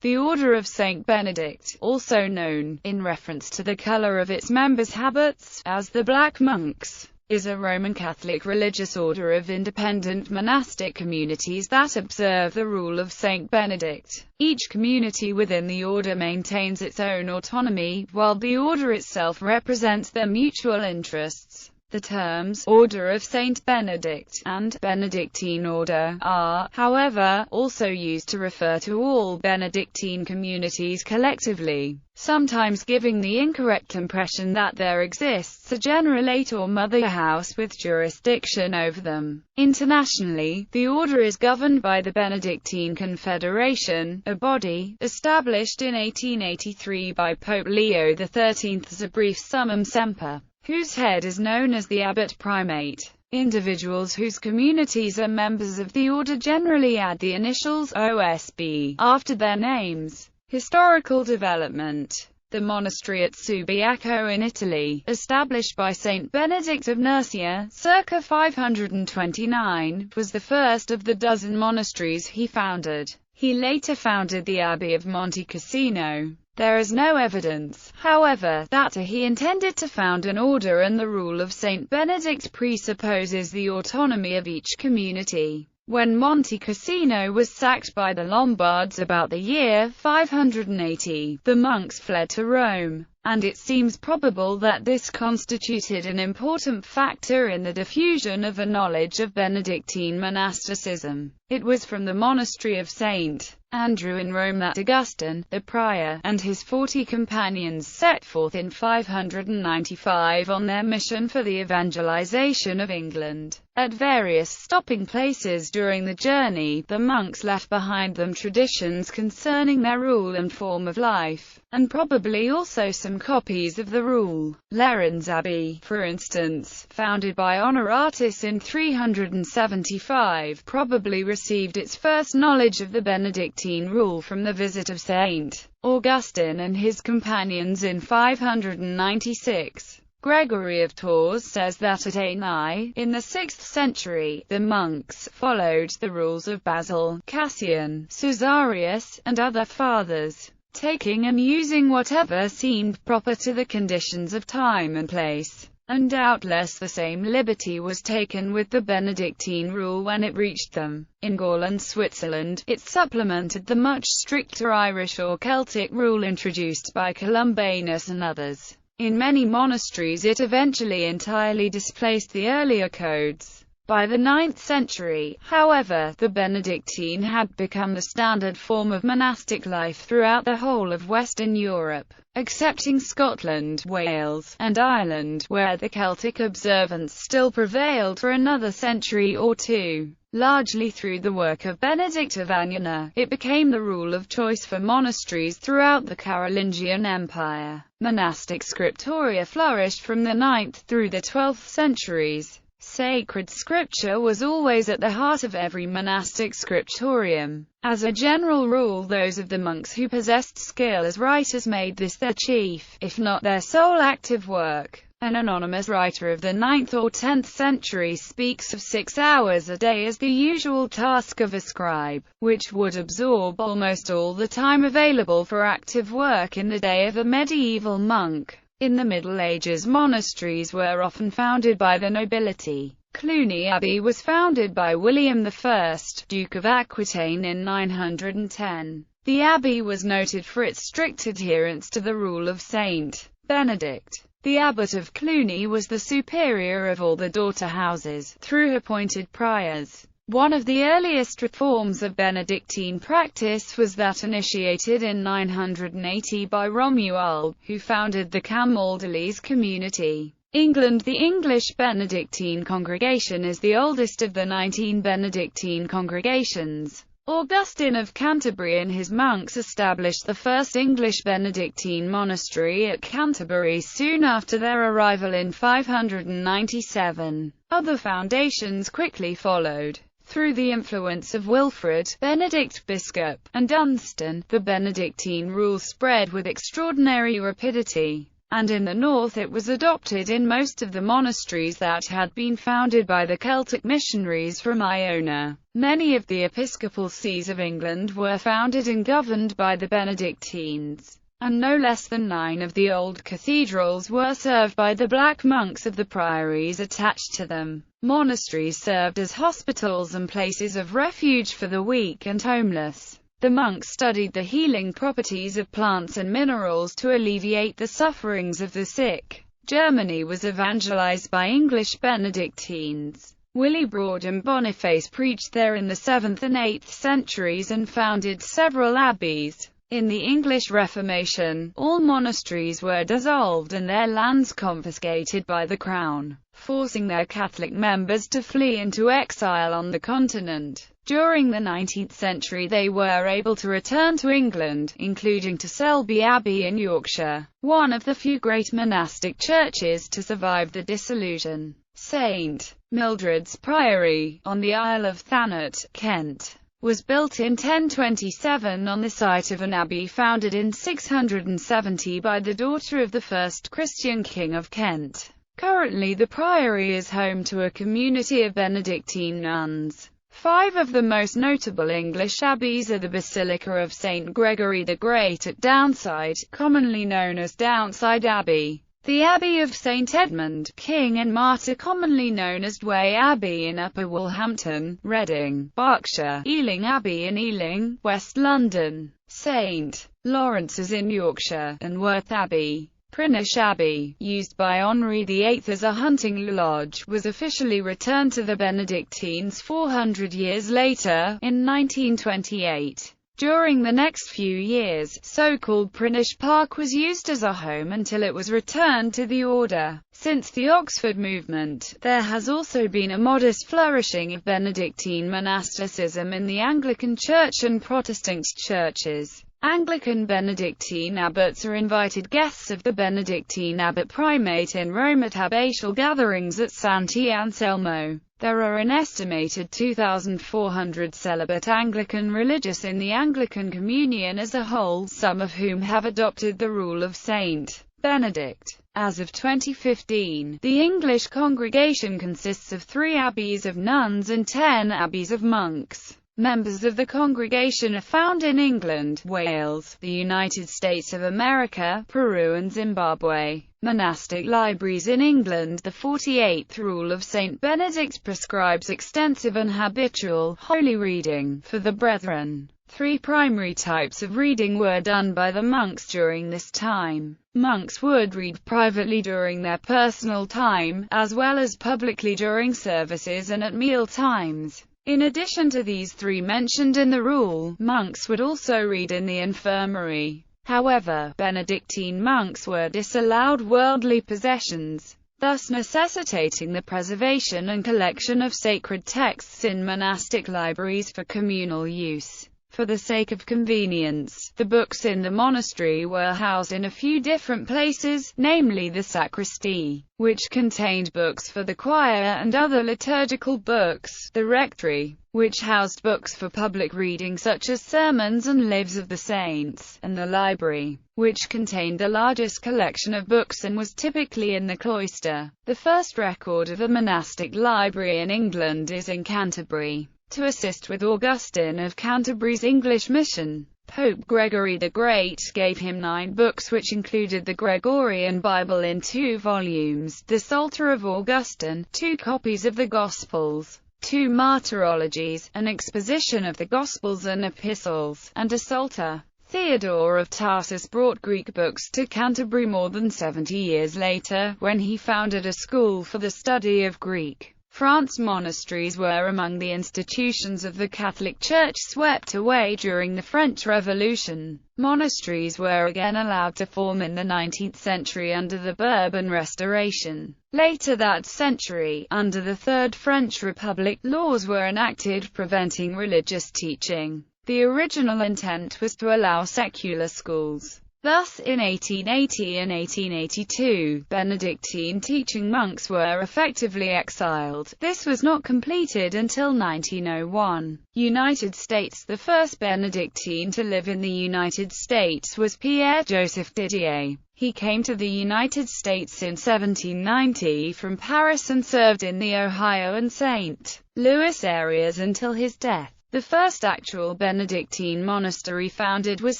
The Order of Saint Benedict, also known, in reference to the color of its members' habits, as the Black Monks, is a Roman Catholic religious order of independent monastic communities that observe the rule of Saint Benedict. Each community within the order maintains its own autonomy, while the order itself represents their mutual interests. The terms Order of Saint Benedict and Benedictine Order are, however, also used to refer to all Benedictine communities collectively, sometimes giving the incorrect impression that there exists a generalate or mother house with jurisdiction over them. Internationally, the order is governed by the Benedictine Confederation, a body established in 1883 by Pope Leo XIII as a brief summum semper, whose head is known as the abbot primate. Individuals whose communities are members of the order generally add the initials OSB after their names. Historical development. The monastery at Subiaco in Italy, established by Saint Benedict of Nursia, circa 529, was the first of the dozen monasteries he founded. He later founded the Abbey of Monte Cassino. There is no evidence, however, that he intended to found an order, and the rule of Saint Benedict presupposes the autonomy of each community. When Monte Cassino was sacked by the Lombards about the year 580, the monks fled to Rome, and it seems probable that this constituted an important factor in the diffusion of a knowledge of Benedictine monasticism. It was from the monastery of St. Andrew in Rome that Augustine, the prior, and his 40 companions set forth in 595 on their mission for the evangelization of England. At various stopping places during the journey, the monks left behind them traditions concerning their rule and form of life, and probably also some copies of the rule. Lerins Abbey, for instance, founded by Honoratus in 375, probably received its first knowledge of the Benedictine rule from the visit of St. Augustine and his companions in 596. Gregory of Tours says that at Ainai, in the 6th century, the monks followed the rules of Basil, Cassian, Caesarius, and other fathers, taking and using whatever seemed proper to the conditions of time and place. And doubtless the same liberty was taken with the Benedictine rule when it reached them. In Gaul and Switzerland, it supplemented the much stricter Irish or Celtic rule introduced by Columbanus and others. In many monasteries it eventually entirely displaced the earlier codes. By the 9th century, however, the Benedictine had become the standard form of monastic life throughout the whole of Western Europe, excepting Scotland, Wales, and Ireland, where the Celtic observance still prevailed for another century or two. Largely through the work of Benedict of Anyana, it became the rule of choice for monasteries throughout the Carolingian Empire. Monastic scriptoria flourished from the 9th through the 12th centuries. Sacred scripture was always at the heart of every monastic scriptorium. As a general rule, those of the monks who possessed skill as writers made this their chief, if not their sole active work. An anonymous writer of the 9th or 10th century speaks of 6 hours a day as the usual task of a scribe, which would absorb almost all the time available for active work in the day of a medieval monk. In the Middle Ages, monasteries were often founded by the nobility. Cluny Abbey was founded by William I, Duke of Aquitaine in 910. The abbey was noted for its strict adherence to the rule of Saint Benedict. The abbot of Cluny was the superior of all the daughter houses, through appointed priors. One of the earliest reforms of Benedictine practice was that initiated in 980 by Romuald, who founded the Camaldolese community. England. The English Benedictine congregation is the oldest of the 19 Benedictine congregations. Augustine of Canterbury and his monks established the first English Benedictine monastery at Canterbury soon after their arrival in 597. Other foundations quickly followed. Through the influence of Wilfrid, Benedict Bishop, and Dunstan, the Benedictine rule spread with extraordinary rapidity. and in the north it was adopted in most of the monasteries that had been founded by the Celtic missionaries from Iona. Many of the episcopal sees of England were founded and governed by the Benedictines, and no less than 9 of the old cathedrals were served by the black monks of the priories attached to them. Monasteries served as hospitals and places of refuge for the weak and homeless. The monks studied the healing properties of plants and minerals to alleviate the sufferings of the sick. Germany was evangelized by English Benedictines. Willibrord and Boniface preached there in the 7th and 8th centuries and founded several abbeys. In the English Reformation, all monasteries were dissolved and their lands confiscated by the Crown, forcing their Catholic members to flee into exile on the continent. During the 19th century they were able to return to England, including to Selby Abbey in Yorkshire, one of the few great monastic churches to survive the dissolution. St. Mildred's Priory, on the Isle of Thanet, Kent, was built in 1027 on the site of an abbey founded in 670 by the daughter of the first Christian king of Kent. Currently the priory is home to a community of Benedictine nuns. 5 of the most notable English abbeys are the Basilica of St. Gregory the Great at Downside, commonly known as Downside Abbey; the Abbey of St. Edmund, King and Martyr, commonly known as Dway Abbey in Upper Woolhampton, Reading, Berkshire; Ealing Abbey in Ealing, West London; St. Lawrence's in Yorkshire; and Worth Abbey. Prinish Abbey, used by Henry VIII as a hunting lodge, was officially returned to the Benedictines 400 years later, in 1928. During the next few years, so-called Prinish Park was used as a home until it was returned to the order. Since the Oxford movement, there has also been a modest flourishing of Benedictine monasticism in the Anglican Church and Protestant churches. Anglican Benedictine abbots are invited guests of the Benedictine abbot primate in Rome at abbatial gatherings at Santi Anselmo. There are an estimated 2,400 celibate Anglican religious in the Anglican Communion as a whole, some of whom have adopted the rule of Saint Benedict. As of 2015, the English congregation consists of 3 abbeys of nuns and 10 abbeys of monks. Members of the congregation are found in England, Wales, the United States of America, Peru and Zimbabwe. Monastic libraries in England. The 48th rule of St. Benedict prescribes extensive and habitual, holy reading, for the brethren. 3 primary types of reading were done by the monks during this time. Monks would read privately during their personal time, as well as publicly during services and at meal times. In addition to these 3 mentioned in the rule, monks would also read in the infirmary. However, Benedictine monks were disallowed worldly possessions, thus necessitating the preservation and collection of sacred texts in monastic libraries for communal use. For the sake of convenience, the books in the monastery were housed in a few different places, namely the sacristy, which contained books for the choir and other liturgical books, the rectory, which housed books for public reading such as sermons and lives of the saints, and the library, which contained the largest collection of books and was typically in the cloister. The first record of a monastic library in England is in Canterbury. To assist with Augustine of Canterbury's English mission, Pope Gregory the Great gave him 9 books which included the Gregorian Bible in 2 volumes, the Psalter of Augustine, 2 copies of the Gospels, 2 martyrologies, an exposition of the Gospels and Epistles, and a Psalter. Theodore of Tarsus brought Greek books to Canterbury more than 70 years later, when he founded a school for the study of Greek. France. Monasteries were among the institutions of the Catholic Church swept away during the French Revolution. Monasteries were again allowed to form in the 19th century under the Bourbon Restoration. Later that century, under the Third French Republic, laws were enacted preventing religious teaching. The original intent was to allow secular schools Thus, in 1880 and 1882, Benedictine teaching monks were effectively exiled. This was not completed until 1901. United States. The first Benedictine to live in the United States was Pierre-Joseph Didier. He came to the United States in 1790 from Paris and served in the Ohio and St. Louis areas until his death. The first actual Benedictine monastery founded was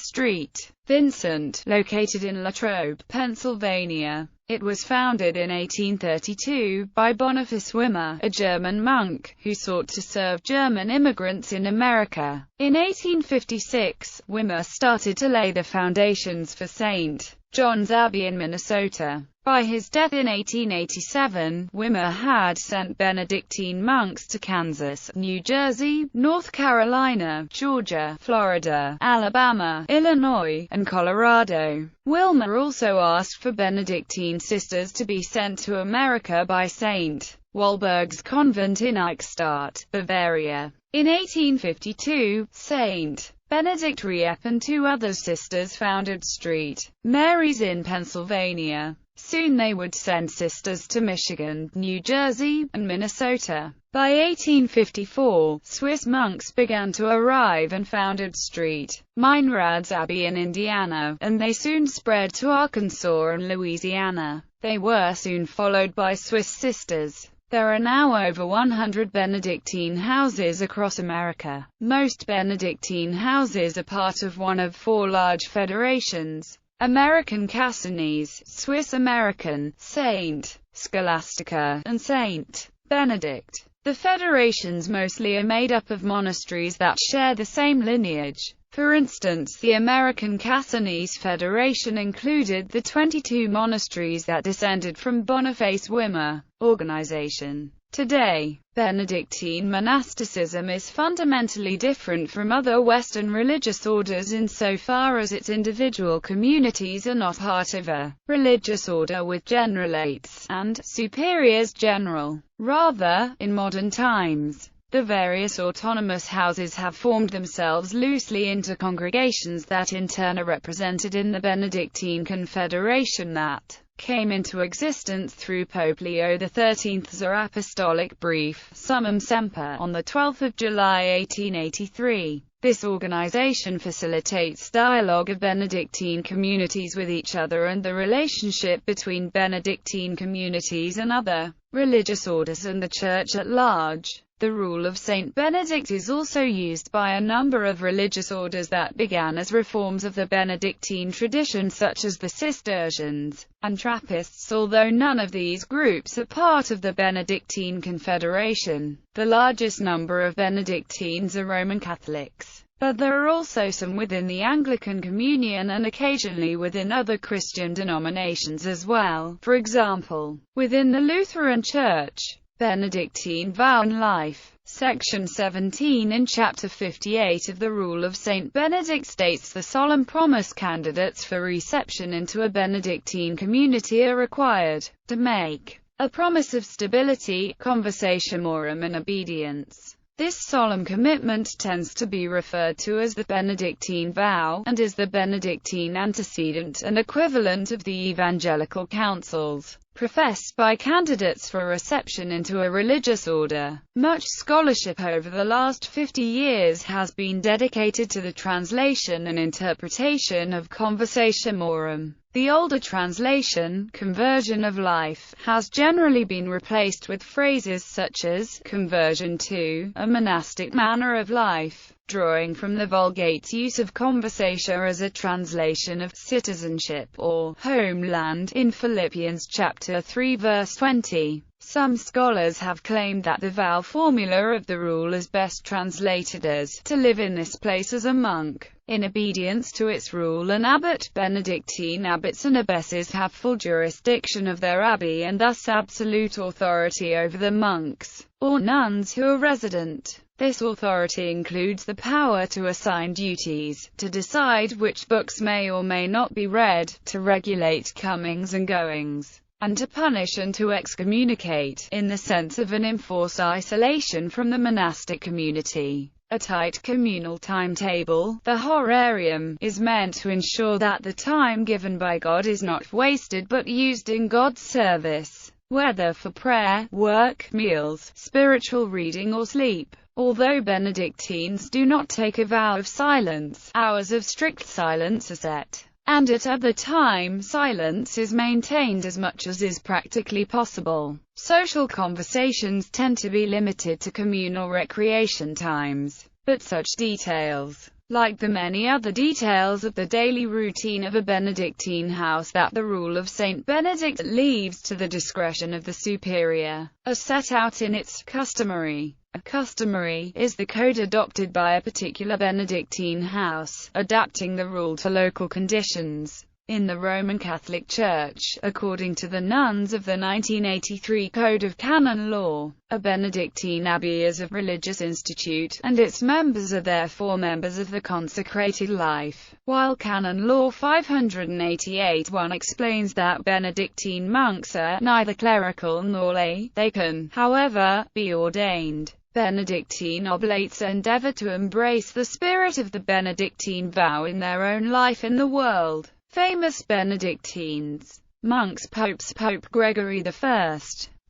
St. Vincent, located in Latrobe, Pennsylvania. It was founded in 1832 by Boniface Wimmer, a German monk, who sought to serve German immigrants in America. In 1856, Wimmer started to lay the foundations for St. John's Abbey in Minnesota. By his death in 1887, Wimmer had sent Benedictine monks to Kansas, New Jersey, North Carolina, Georgia, Florida, Alabama, Illinois, and Colorado. Wilmer also asked for Benedictine sisters to be sent to America by St. Walburg's convent in Eichstätt, Bavaria. In 1852, St. Benedict Riep and two other sisters founded St. Mary's in Pennsylvania. Soon they would send sisters to Michigan, New Jersey, and Minnesota. By 1854, Swiss monks began to arrive and founded St. Meinrad's Abbey in Indiana, and they soon spread to Arkansas and Louisiana. They were soon followed by Swiss sisters. There are now over 100 Benedictine houses across America. Most Benedictine houses are part of one of four large federations: American Cassinese, Swiss American, St. Scholastica, and St. Benedict. The federations mostly are made up of monasteries that share the same lineage. For instance, the American Cassinese Federation included the 22 monasteries that descended from Boniface Wimmer organization. Today, Benedictine monasticism is fundamentally different from other Western religious orders insofar as its individual communities are not part of a religious order with generalates and superiors general. Rather, in modern times, the various autonomous houses have formed themselves loosely into congregations that in turn are represented in the Benedictine Confederation that came into existence through Pope Leo XIII's apostolic brief, Summum Semper, on 12 July 1883. This organization facilitates dialogue of Benedictine communities with each other and the relationship between Benedictine communities and other religious orders and the Church at large. The rule of Saint Benedict is also used by a number of religious orders that began as reforms of the Benedictine tradition, such as the Cistercians and Trappists, although none of these groups are part of the Benedictine Confederation. The largest number of Benedictines are Roman Catholics, but there are also some within the Anglican Communion and occasionally within other Christian denominations as well. For example, within the Lutheran Church, Benedictine Vow and Life, Section 17 in Chapter 58 of the Rule of Saint Benedict states the solemn promise candidates for reception into a Benedictine community are required to make a promise of stability, conversationorum and obedience. This solemn commitment tends to be referred to as the Benedictine vow, and is the Benedictine antecedent and equivalent of the evangelical counsels professed by candidates for reception into a religious order. Much scholarship over the last 50 years has been dedicated to the translation and interpretation of Conversationorum. The older translation, Conversion of Life, has generally been replaced with phrases such as conversion to a monastic manner of life, drawing from the Vulgate's use of conversation as a translation of citizenship or homeland in Philippians chapter 3 verse 20. Some scholars have claimed that the vow formula of the rule is best translated as to live in this place as a monk, in obedience to its rule and abbot. Benedictine abbots and abbesses have full jurisdiction of their abbey and thus absolute authority over the monks or nuns who are resident. This authority includes the power to assign duties, to decide which books may or may not be read, to regulate comings and goings, and to punish and to excommunicate, in the sense of an enforced isolation from the monastic community. a tight communal timetable. The horarium is meant to ensure that the time given by God is not wasted but used in God's service, whether for prayer, work, meals, spiritual reading or sleep. Although Benedictines do not take a vow of silence, hours of strict silence are set, and at other times silence is maintained as much as is practically possible. Social conversations tend to be limited to communal recreation times, but such details, like the many other details of the daily routine of a Benedictine house that the rule of Saint Benedict leaves to the discretion of the superior, are set out in its customary. A customary is the code adopted by a particular Benedictine house, adapting the rule to local conditions. In the Roman Catholic Church, according to the nuns of the 1983 Code of Canon Law, a Benedictine abbey is a religious institute, and its members are therefore members of the consecrated life, while Canon Law 588(1) explains that Benedictine monks are neither clerical nor lay. They can, however, be ordained. Benedictine oblates endeavor to embrace the spirit of the Benedictine vow in their own life in the world. Famous Benedictines monks: popes Pope Gregory I,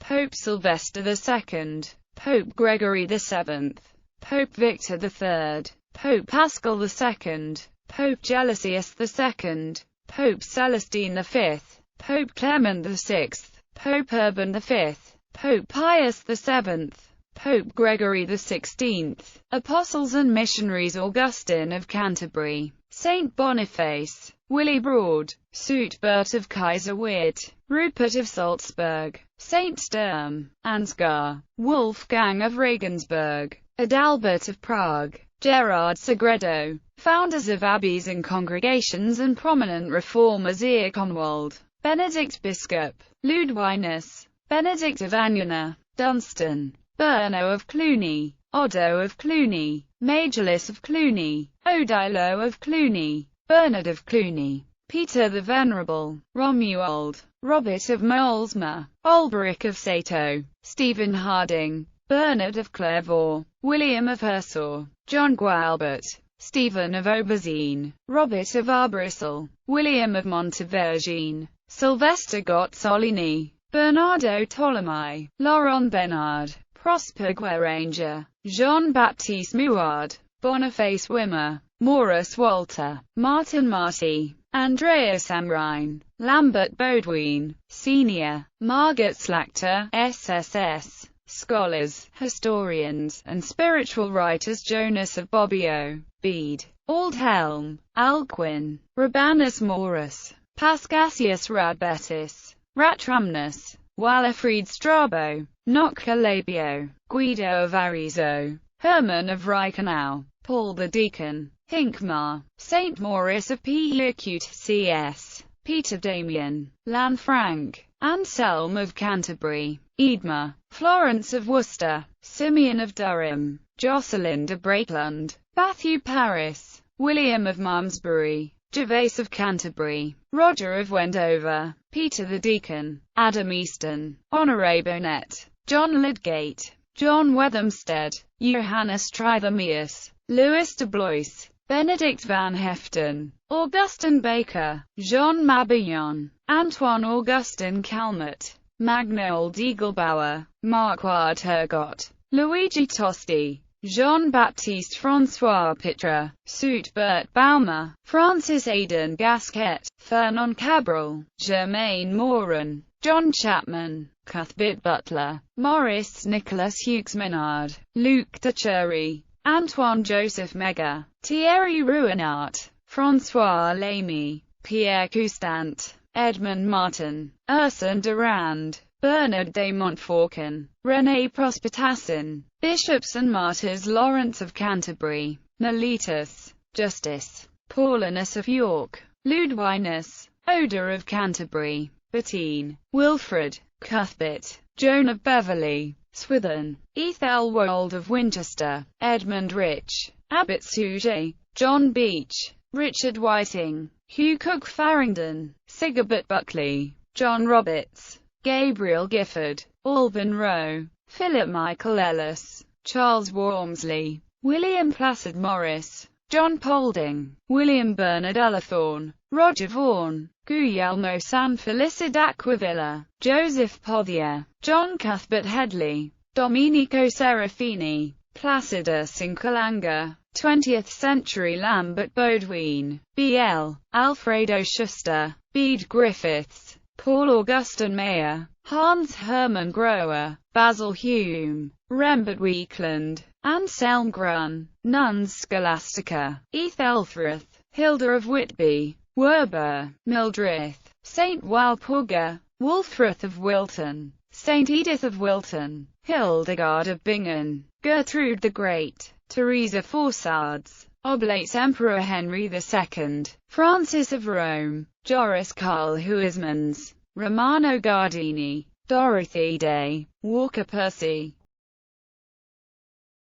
Pope Sylvester II, Pope Gregory VII, Pope Victor III, Pope Paschal II, Pope Gelasius II, Pope Celestine V, Pope Clement VI, Pope Urban V, Pope Pius VII, Pope Gregory XVI, Apostles and Missionaries: Augustine of Canterbury, Saint Boniface, Willibrord, Suitbert of Kaiserwirt, Rupert of Salzburg, Saint Sturm, Ansgar, Wolfgang of Regensburg, Adalbert of Prague, Gerard Sagredo, founders of abbeys and congregations and prominent reformers: Earconwold, Benedict Bishop, Ludwinus, Benedict of Aniana, Dunstan, Berno of Cluny, Oddo of Cluny, Majorless of Cluny, Odilo of Cluny, Bernard of Cluny, Peter the Venerable, Romuald, Robert of Molesme, Ulbric of Sato, Stephen Harding, Bernard of Clairvaux, William of Hersau, John Gualbert, Stephen of Aubazine, Robert of Arbrisel, William of Montevergine, Sylvester Gozzolini, Bernardo Tolomei, Laurent Bernard, Prosper Guéranger, Jean-Baptiste Muard, Boniface Wimmer, Maurice Walter, Martin Marty, Andreas Amrine, Lambert Baudouin, Senior, Margaret Slachter, SSS, scholars, historians, and spiritual writers: Jonas of Bobbio, Bede, Aldhelm, Alcuin, Rabanus Maurus, Pascasius Radbetis, Ratramnus, Walafried Strabo, Nocca Labio, Guido of Arezzo, Herman of Reichenau, Paul the Deacon, Hincmar, Saint Maurice of Peyrecourt, C.S., Peter Damian, Lanfranc, Anselm of Canterbury, Eadmer, Florence of Worcester, Simeon of Durham, Jocelyn de Brakelund, Matthew Paris, William of Malmesbury, Gervase of Canterbury, Roger of Wendover, Peter the Deacon, Adam Easton, Honoré Bonnet, John Lydgate, John Wethamstead, Johannes Trithemius, Louis de Blois, Benedict van Heften, Augustin Baker, Jean Mabillon, Antoine Augustin Calmet, Magnoel Diegelbauer, Marquard Hergot, Luigi Tosti, Jean-Baptiste François Pitre, Suitbert Baumer, Francis Aidan Gasquet, Fernand Cabral, Germain Morin, John Chapman, Cuthbert Butler, Maurice Nicolas Hughes Menard, Luc Duchery, Antoine Joseph Mega, Thierry Ruinart, François Lamy, Pierre Coustant, Edmond Martin, Ursin Durand, Bernard de Montfaucon, René Prospertassin, Bishops and Martyrs: Lawrence of Canterbury, Mellitus, Justice, Paulinus of York, Ludwinus, Odo of Canterbury, Bettine, Wilfred, Cuthbert, Joan of Beverley, Swithin, Ethelwold of Winchester, Edmund Rich, Abbot Suger, John Beach, Richard Whiting, Hugh Cook Farringdon, Sigebert Buckley, John Roberts, Gabriel Gifford, Alban Rowe, Philip Michael Ellis, Charles Wormsley, William Placid Morris, John Paulding, William Bernard Ullathorne, Roger Vaughan, Guglielmo Sanfelice d'Aquavilla, Joseph Pothier, John Cuthbert Headley, Domenico Serafini, Placidus Incalanga, 20th century Lambert Bodween, B.L., Alfredo Schuster, Bede Griffiths, Paul Augustin Mayer, Hans Hermann Grohe, Basil Hume, Rembert Weekland, Anselm Grun, Nuns Scholastica, Ethelfrith, Hilda of Whitby, Werber, Mildrith, St. Walpurga, Wulfrith of Wilton, St. Edith of Wilton, Hildegard of Bingen, Gertrude the Great, Teresa Forsards, Oblates Emperor Henry II, Francis of Rome, Joris Karl Huysmans, Romano Gardini, Dorothy Day, Walker Percy,